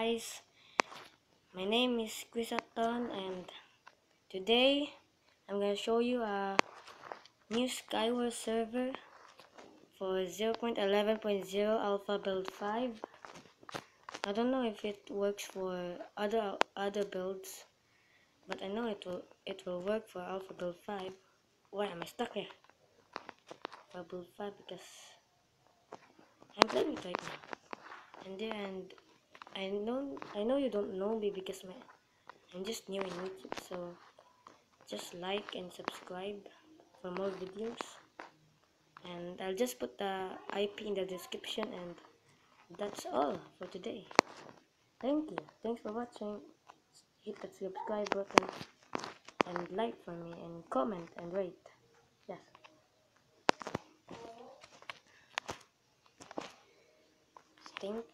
guys, my name is Chrisaton, and today I'm gonna show you a new Skywars server for 0.11.0 alpha build 5. I don't know if it works for other builds, but I know it will work for alpha build 5. Why am I stuck here? For build 5 because I'm playing it right now. And I know you don't know me because I'm just new in YouTube, so just like and subscribe for more videos, and I'll just put the IP in the description, and that's all for today. Thank you. Thanks for watching. Hit that subscribe button and like for me and comment and rate. Yes. Thanks.